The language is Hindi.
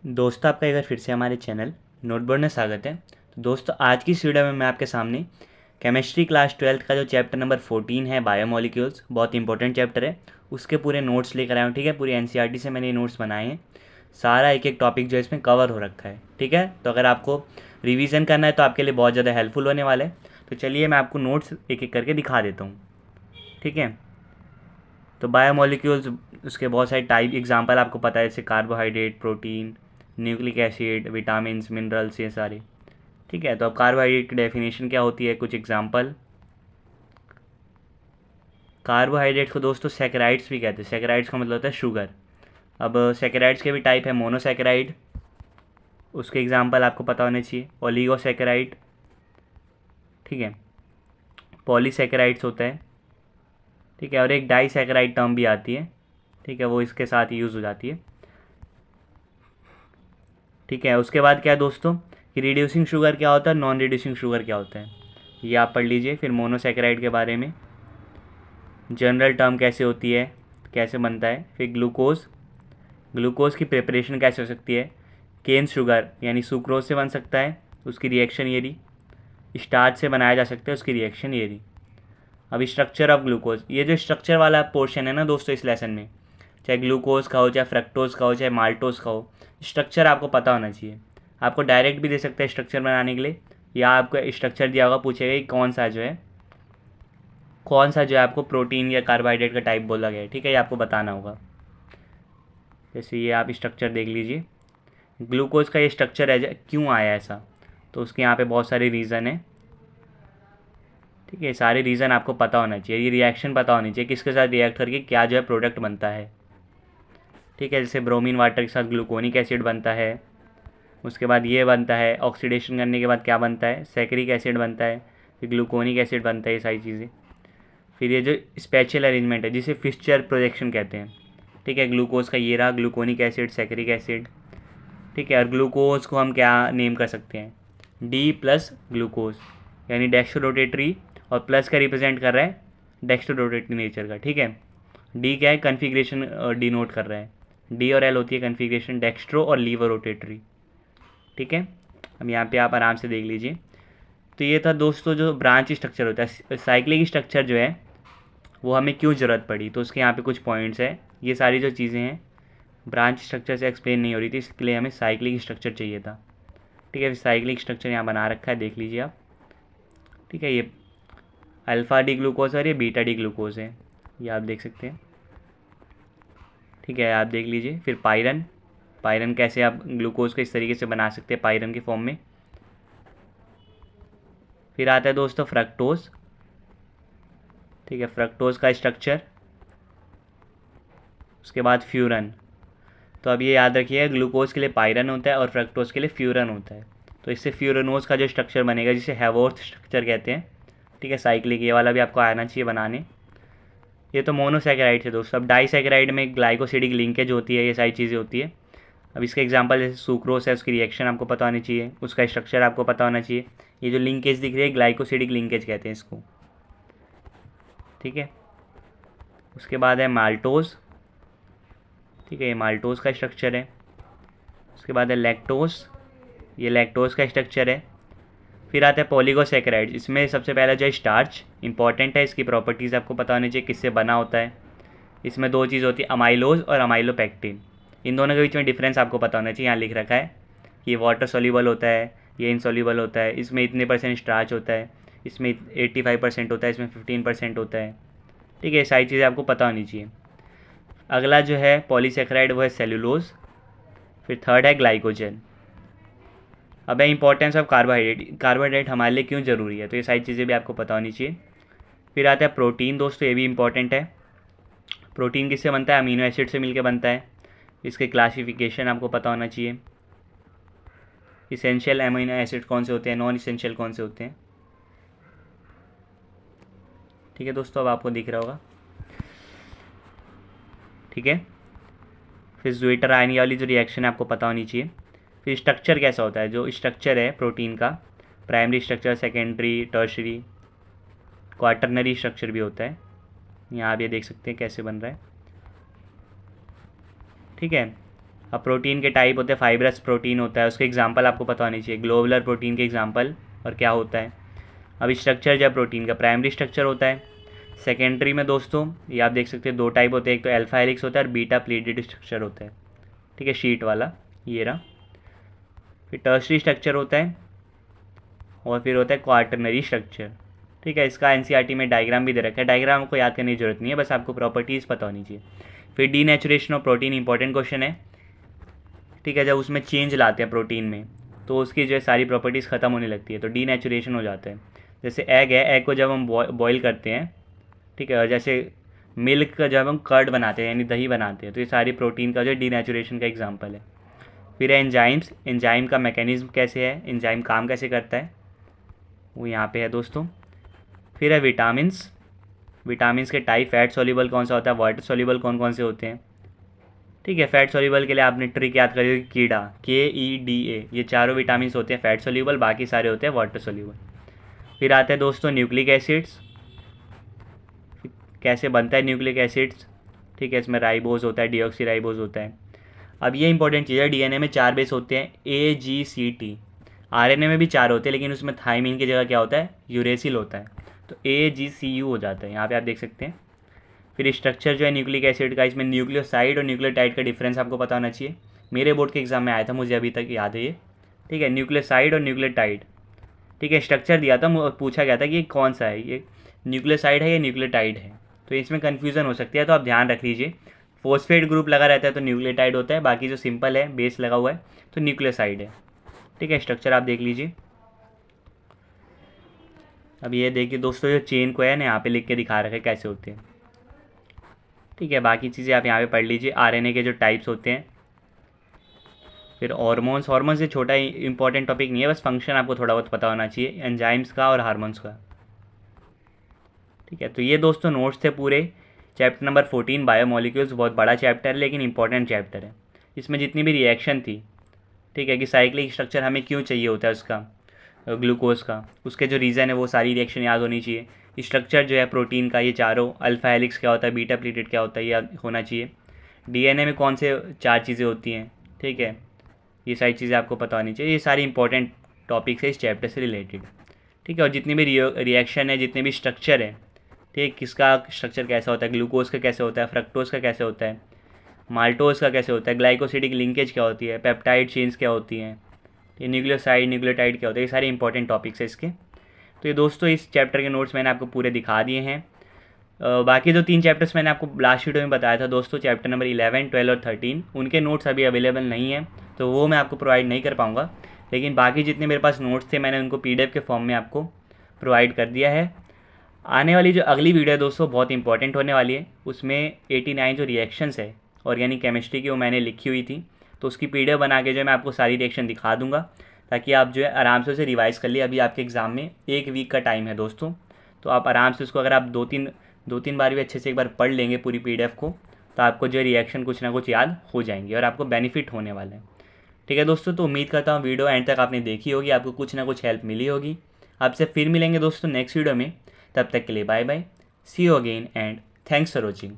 दोस्तों, आपका एक बार फिर से हमारे चैनल नोटबोर्ड में स्वागत है। तो दोस्तों, आज की इस वीडियो में मैं आपके सामने केमिस्ट्री क्लास 12th का जो चैप्टर नंबर 14 है, बायोमोलिक्यूल्स, बहुत इंपॉर्टेंट चैप्टर है, उसके पूरे नोट्स लेकर आया हूँ। ठीक है, पूरी एनसीईआरटी से मैंने ये नोट्स बनाए हैं। सारा एक एक टॉपिक जो है इसमें कवर हो रखा है। ठीक है, तो अगर आपको रिवीजन करना है तो आपके लिए बहुत ज़्यादा हेल्पफुल होने वाला है। तो चलिए मैं आपको नोट्स एक एक करके दिखा देता हूँ। ठीक है, तो बायोमोलिक्यूल्स, उसके बहुत सारे टाइप एग्जांपल आपको पता है, जैसे carbohydrate, protein, nucleic acid, vitamins, minerals, ये सारे। ठीक है, तो अब कार्बोहाइड्रेट की डेफिनेशन क्या होती है, कुछ एग्जांपल। कार्बोहाइड्रेट को दोस्तों सैकराइड्स भी कहते हैं। सैकराइड्स का मतलब होता है शुगर। अब सैकराइड्स के भी टाइप है, मोनोसैकराइड, उसके एग्जांपल आपको पता होने चाहिए। ओलिगोसैकराइड, ठीक है, पॉलीसैकराइड्स होता है। ठीक है, और एक डाइसैकराइड टर्म भी आती है। ठीक है, वो इसके साथ यूज़ हो जाती है। ठीक है, उसके बाद क्या है दोस्तों कि रिड्यूसिंग शुगर क्या होता है, नॉन रिड्यूसिंग शुगर क्या होता है, ये आप पढ़ लीजिए। फिर मोनोसैकेराइड के बारे में जनरल टर्म कैसे होती है, कैसे बनता है। फिर ग्लूकोज, ग्लूकोज की प्रिपरेशन कैसे हो सकती है। केन शुगर यानी सुक्रोज से बन सकता है, उसकी रिएक्शन ये रही। स्टार्च से बनाया जा सकता है, उसकी रिएक्शन ये रही। अब स्ट्रक्चर ऑफ ग्लूकोज, ये जो स्ट्रक्चर वाला पोर्शन है ना दोस्तों इस लेसन में, चाहे ग्लूकोज का हो, चाहे फ्रक्टोज का हो, चाहे माल्टोज का हो, स्ट्रक्चर आपको पता होना चाहिए। आपको डायरेक्ट भी दे सकते हैं स्ट्रक्चर बनाने के लिए, या आपको स्ट्रक्चर दिया होगा, पूछेगा कि कौन सा जो है आपको प्रोटीन या कार्बोहाइड्रेट का टाइप बोला गया है। ठीक है, ये आपको बताना होगा। जैसे ये आप स्ट्रक्चर देख लीजिए, ग्लूकोज का ये स्ट्रक्चर है, क्यों आया ऐसा, तो उसके यहाँ पे बहुत सारे रीज़न है। ठीक है, सारे रीज़न आपको पता होना चाहिए, ये रिएक्शन पता होनी चाहिए, किसके साथ रिएक्ट करके क्या जो है प्रोडक्ट बनता है। ठीक है, जैसे ब्रोमीन वाटर के साथ ग्लूकोनिक एसिड बनता है, उसके बाद ये बनता है, ऑक्सीडेशन करने के बाद क्या बनता है, सैकरिक एसिड बनता है, फिर ग्लूकोनिक एसिड बनता है, ये सारी चीज़ें। फिर ये जो स्पेशल अरेंजमेंट है जिसे फिश्चर प्रोजेक्शन कहते हैं। ठीक है, ग्लूकोज का ये रहा, ग्लूकोनिक एसिड, सैकरिक एसिड। ठीक है, और ग्लूकोज को हम क्या नेम कर सकते हैं, डी प्लस ग्लूकोज, यानी डेक्स्ट्रो रोटेटरी, और प्लस का रिप्रेजेंट कर रहा है डेक्स्ट्रो रोटेटरी नेचर का। ठीक है, डी क्या है, कन्फिग्रेशन डिनोट कर रहा है। डी और एल होती है कन्फिग्रेशन, डेक्स्ट्रो और लीवर रोटेटरी। ठीक है, अब यहाँ पे आप आराम से देख लीजिए। तो ये था दोस्तों जो ब्रांच स्ट्रक्चर होता है। साइक्लिक स्ट्रक्चर जो है वो हमें क्यों ज़रूरत पड़ी, तो उसके यहाँ पे कुछ पॉइंट्स है। ये सारी जो चीज़ें हैं ब्रांच स्ट्रक्चर से एक्सप्लेन नहीं हो रही थी, इसके लिए हमें साइक्लिक स्ट्रक्चर चाहिए था। ठीक है, साइक्लिक स्ट्रक्चर यहाँ बना रखा है, देख लीजिए आप। ठीक है, ये अल्फ़ा डी ग्लूकोज और ये बीटा डी ग्लूकोज है, ये आप देख सकते हैं। ठीक है, आप देख लीजिए। फिर पायरन, पायरन कैसे आप ग्लूकोज को इस तरीके से बना सकते हैं पायरन के फॉर्म में। फिर आता है दोस्तों फ्रक्टोज। ठीक है, फ्रक्टोज का स्ट्रक्चर, उसके बाद फ्यूरन। तो अब ये याद रखिए, ग्लूकोज के लिए पायरन होता है और फ्रक्टोज के लिए फ्यूरन होता है। तो इससे फ्यूरनोज का जो स्ट्रक्चर बनेगा जिसे हैवोर्थ स्ट्रक्चर कहते हैं। ठीक है, साइक्लिक, ये वाला भी आपको आना चाहिए बनाने। ये तो मोनोसैकेराइड थे दोस्तों। अब डाइसैकेराइड में ग्लाइकोसिडिक लिंकेज होती है, ये सारी चीज़ें होती है। अब इसका एग्जांपल जैसे सुक्रोस है, उसकी रिएक्शन आपको पता होनी चाहिए, उसका स्ट्रक्चर आपको पता होना चाहिए। ये जो लिंकेज दिख रही है ग्लाइकोसिडिक लिंकेज कहते हैं इसको। ठीक है, उसके बाद है माल्टोज। ठीक है, ये माल्टोज का स्ट्रक्चर है। उसके बाद है लैक्टोज, ये लैक्टोज का स्ट्रक्चर है। फिर आता है पॉलीगोसैकेराइड, इसमें सबसे पहला जो है स्टार्च, इंपॉर्टेंट है, इसकी प्रॉपर्टीज़ आपको पता होनी चाहिए, किससे बना होता है। इसमें दो चीज़ होती है, अमाइलोज और अमाइलोपेक्टिन। इन दोनों के बीच में डिफरेंस आपको पता होना चाहिए, यहाँ लिख रखा है कि ये वाटर सोल्यूबल होता है, ये इनसोल्यूबल होता है, इसमें इतने परसेंट स्टार्च होता है, इसमें 85% होता है, इसमें 15% होता है। ठीक है, ये सारी चीज़ें आपको पता होनी चाहिए। अगला जो है पॉलीसेक्राइड, वो है सेलुलोज। फिर थर्ड है ग्लाइकोजन। अब है इंपॉर्टेंस ऑफ कार्बोहाइड्रेट, कार्बोहाइड्रेट हमारे लिए क्यों ज़रूरी है, तो ये सारी चीज़ें भी आपको पता होनी चाहिए। फिर आता है प्रोटीन दोस्तों, ये भी इंपॉर्टेंट है। प्रोटीन किससे बनता है, अमीनो एसिड से मिलकर बनता है। इसके क्लासिफिकेशन आपको पता होना चाहिए। इसेंशियल अमीनो एसिड कौन से होते हैं, नॉन इसेंशियल कौन से होते हैं। ठीक है दोस्तों, अब आपको दिख रहा होगा। ठीक है, फिर ज्वेटर आयन वाली जो रिएक्शन है आपको पता होनी चाहिए। फिर स्ट्रक्चर कैसा होता है, जो स्ट्रक्चर है प्रोटीन का, primary structure, secondary, tertiary, quaternary structure भी होता है। यहाँ आप ये देख सकते हैं कैसे बन रहा है। ठीक है, अब प्रोटीन के टाइप होते हैं, फाइब्रस प्रोटीन होता है, उसके एग्जांपल आपको पता होनी चाहिए, ग्लोबुलर प्रोटीन के एग्जांपल और क्या होता है। अब स्ट्रक्चर जो है प्रोटीन का, प्राइमरी स्ट्रक्चर होता है। सेकेंडरी में दोस्तों ये आप देख सकते हैं 2 टाइप होते हैं, एक तो अल्फा हेलिक्स होता है और बीटा प्लीटेड स्ट्रक्चर होता है, ठीक है, शीट वाला ये रहा। फिर टर्शरी स्ट्रक्चर होता है और फिर होता है क्वार्टरनरी स्ट्रक्चर, ठीक है। इसका एनसीईआरटी में डायग्राम भी दे रखा है, डायग्राम को याद करने की जरूरत नहीं है, बस आपको प्रॉपर्टीज़ पता होनी चाहिए। फिर denaturation of protein, important question है, ठीक है। जब उसमें चेंज लाते हैं प्रोटीन में तो उसकी जो है सारी प्रॉपर्टीज़ ख़त्म होने लगती है, तो डीनेचुरेशन हो जाता है। जैसे एग है, एग को जब हम बॉयल करते हैं, ठीक है, और जैसे मिल्क का जब हम कर्ड बनाते हैं यानी दही बनाते हैं, तो ये सारी प्रोटीन का जो डीनेचुरेशन का एग्जांपल है। फिर है एंजाइम्स, एंजाइम का मैकेनिज्म कैसे है, एंजाइम काम कैसे करता है, वो यहाँ पे है दोस्तों। फिर है विटामिन्स, विटामिन्स के टाइप, फैट सॉल्युबल कौन सा होता है, वाटर सॉल्युबल कौन कौन से होते हैं, ठीक है। फैट सॉल्युबल के लिए आपने ट्रिक याद करी होगी, कीड़ा, KEDA, ये चारों विटामिन होते हैं फैट सॉल्युबल, बाकी सारे होते हैं वाटर सॉल्युबल। फिर आते हैं दोस्तों न्यूक्लिक एसिड्स, कैसे बनता है न्यूक्लिक एसिड्स, ठीक है, इसमें राइबोज होता है, डीऑक्सी राइबोज होता है। अब ये इंपॉर्टेंट चीज़ है, DNA में 4 बेस होते हैं, AGCT, RNA में भी 4 होते हैं लेकिन उसमें थाइमिन की जगह क्या होता है, यूरेसिल होता है, तो AGCU हो जाता है, यहाँ पे आप देख सकते हैं। फिर स्ट्रक्चर जो है न्यूक्लिक एसिड का, इसमें न्यूक्लियोसाइड और न्यूक्लियोटाइड का डिफरेंस आपको पता होना चाहिए, मेरे बोर्ड के एग्जाम में आया था, मुझे अभी तक याद है ये, ठीक है, न्यूक्लियोसाइड और न्यूक्लियोटाइड, ठीक है। स्ट्रक्चर दिया था, पूछा गया था कि ये कौन सा है, ये न्यूक्लियोसाइड है या न्यूक्लियोटाइड है, तो इसमें कन्फ्यूज़न हो सकती है, तो आप ध्यान रख लीजिए। फॉस्फेट ग्रुप लगा रहता है तो न्यूक्लियोटाइड होता है, बाकी जो सिंपल है बेस लगा हुआ है तो न्यूक्लियोसाइड है, ठीक है। स्ट्रक्चर आप देख लीजिए। अब ये देखिए दोस्तों, जो चेन को है ना यहाँ पे लिख के दिखा रखा है कैसे होते हैं, ठीक है। बाकी चीज़ें आप यहाँ पे पढ़ लीजिए, RNA के जो टाइप्स होते हैं। फिर हॉर्मोन्स, हॉर्मोन्स से छोटा इंपॉर्टेंट टॉपिक नहीं है, बस फंक्शन आपको थोड़ा बहुत पता होना चाहिए एंजाइम्स का और हार्मोन्स का, ठीक है। तो ये दोस्तों नोट्स थे पूरे चैप्टर नंबर 14 बायोमोलिक्यूल्स, बहुत बड़ा चैप्टर है लेकिन इंपॉर्टेंट चैप्टर है। इसमें जितनी भी रिएक्शन थी, ठीक है, कि साइक्लिक स्ट्रक्चर हमें क्यों चाहिए होता है उसका, ग्लूकोज का, उसके जो रीज़न है वो सारी रिएक्शन याद होनी चाहिए। स्ट्रक्चर जो है प्रोटीन का, ये चारों, अल्फा हेलिक्स क्या होता है, बीटा प्लीटेड क्या होता है, ये होना चाहिए। DNA में कौन से 4 चीज़ें होती हैं, ठीक है, ये सारी चीज़ें आपको पता होनी चाहिए। ये सारी इंपॉर्टेंट टॉपिक्स है इस चैप्टर से रिलेटेड, ठीक है। और जितनी भी रिएक्शन है, जितने भी स्ट्रक्चर है, ठीक, किसका स्ट्रक्चर कैसा होता है, ग्लूकोज का कैसे होता है, फ्रक्टोज का कैसे होता है, माल्टोज का कैसे होता है, ग्लाइकोसिडिक लिंकेज क्या होती है, पेप्टाइड चेन्स क्या होती हैं, ये न्यूक्लियोसाइड न्यूक्लियोटाइड क्या होता है, ये सारे इंपॉर्टेंट टॉपिक्स है इसके। तो ये दोस्तों इस चैप्टर के नोट्स मैंने आपको पूरे दिखा दिए हैं। बाकी जो 3 चैप्टर्स मैंने आपको लास्ट वीडियो में बताया था दोस्तों, चैप्टर नंबर 11, 12 और 13, उनके नोट्स अभी अवेलेबल नहीं है, तो वो मैं आपको प्रोवाइड नहीं कर पाऊँगा, लेकिन बाकी जितने मेरे पास नोट्स थे मैंने उनको PDF के फॉर्म में आपको प्रोवाइड कर दिया है। आने वाली जो अगली वीडियो है दोस्तों बहुत इंपॉर्टेंट होने वाली है, उसमें 89 जो रिएक्शंस है ऑर्गेनिक केमिस्ट्री की, वो मैंने लिखी हुई थी, तो उसकी PDF बना के जो है मैं आपको सारी रिएक्शन दिखा दूंगा, ताकि आप जो है आराम से उसे रिवाइज़ कर लिए। अभी आपके एग्ज़ाम में 1 वीक का टाइम है दोस्तों, तो आप आराम से उसको, अगर आप दो तीन बार भी अच्छे से एक बार पढ़ लेंगे पूरी PDF को, तो आपको जो रिएक्शन कुछ ना कुछ याद हो जाएंगे और आपको बेनिफिट होने वाला है, ठीक है दोस्तों। तो उम्मीद करता हूँ वीडियो एंड तक आपने देखी होगी, आपको कुछ ना कुछ हेल्प मिली होगी। आपसे फिर मिलेंगे दोस्तों नेक्स्ट वीडियो में, तब तक के लिए bye bye, see you again and thanks for watching.